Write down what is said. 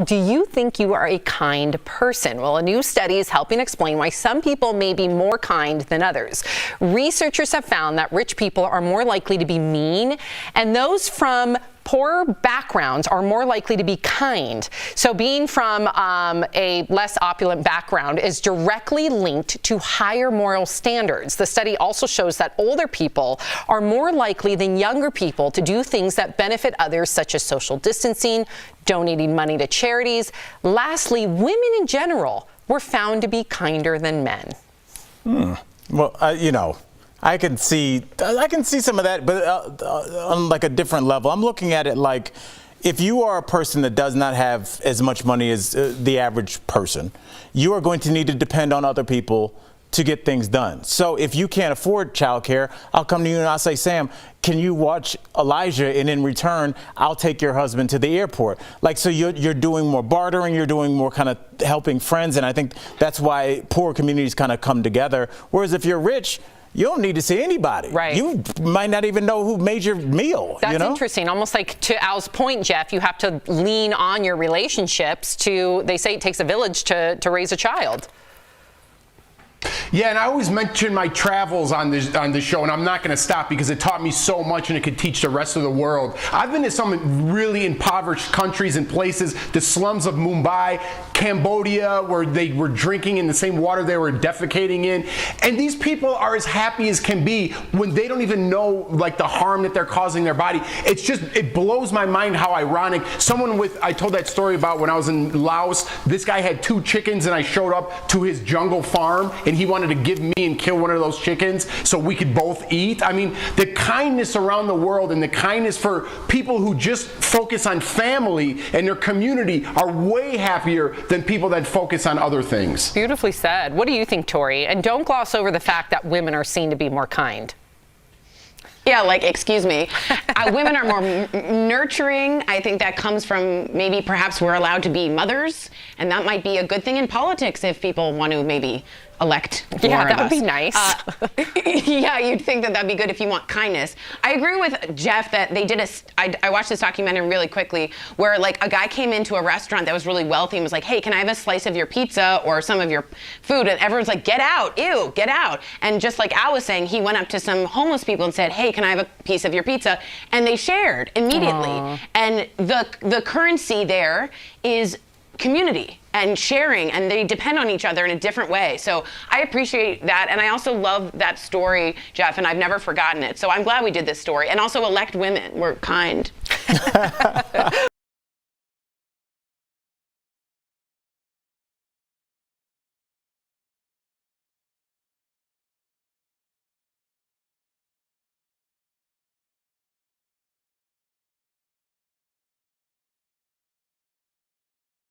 do you think you are a kind person? Well, a new study is helping explain why some people may be more kind than others. Researchers have found that rich people are more likely to be mean, and those from poorer backgrounds are more likely to be kind. So being from a less opulent background is directly linked to higher moral standards. The study also shows that older people are more likely than younger people to do things that benefit others, such as social distancing, donating money to charities. Lastly, women in general were found to be kinder than men. Well, I can see some of that, but on like a different level. I'm looking at it like, if you are a person that does not have as much money as the average person, you are going to need to depend on other people to get things done. So if you can't afford childcare, I'll come to you and I'll say, Sam, can you watch Elijah, and in return, I'll take your husband to the airport. Like, so you're doing more bartering, you're doing more kind of helping friends, and I think that's why poor communities kind of come together. Whereas if you're rich, you don't need to see anybody. Right. You might not even know who made your meal. That's interesting. Almost like, to Al's point, Jeff, you have to lean on your relationships they say it takes a village to raise a child. Yeah, and I always mention my travels on this show, and I'm not going to stop because it taught me so much and it could teach the rest of the world. I've been to some really impoverished countries and places, the slums of Mumbai, Cambodia, where they were drinking in the same water they were defecating in. And these people are as happy as can be when they don't even know like the harm that they're causing their body. It's just, it blows my mind how ironic. I told that story about when I was in Laos. This guy had 2 chickens and I showed up to his jungle farm and he wanted to give me and kill one of those chickens so we could both eat. I mean, the kindness around the world and the kindness for people who just focus on family and their community are way happier than people that focus on other things. Beautifully said. What do you think, Tori? And don't gloss over the fact that women are seen to be more kind. Yeah, like, excuse me. Women are more nurturing. I think that comes from maybe perhaps we're allowed to be mothers, and that might be a good thing in politics if people want to maybe elect more Yeah, of that would us. be nice. Yeah, you'd think that that'd be good if you want kindness. I agree with Jeff that they did I watched this documentary really quickly where like a guy came into a restaurant that was really wealthy and was like, hey, can I have a slice of your pizza or some of your food? And everyone's like, get out, ew, get out. And just like Al was saying, he went up to some homeless people and said, hey, can I have a piece of your pizza? And they shared immediately. Aww. And the currency there is community and sharing, and they depend on each other in a different way. So I appreciate that, and I also love that story, Jeff, and I've never forgotten it. So I'm glad we did this story. And also elect women. We're kind.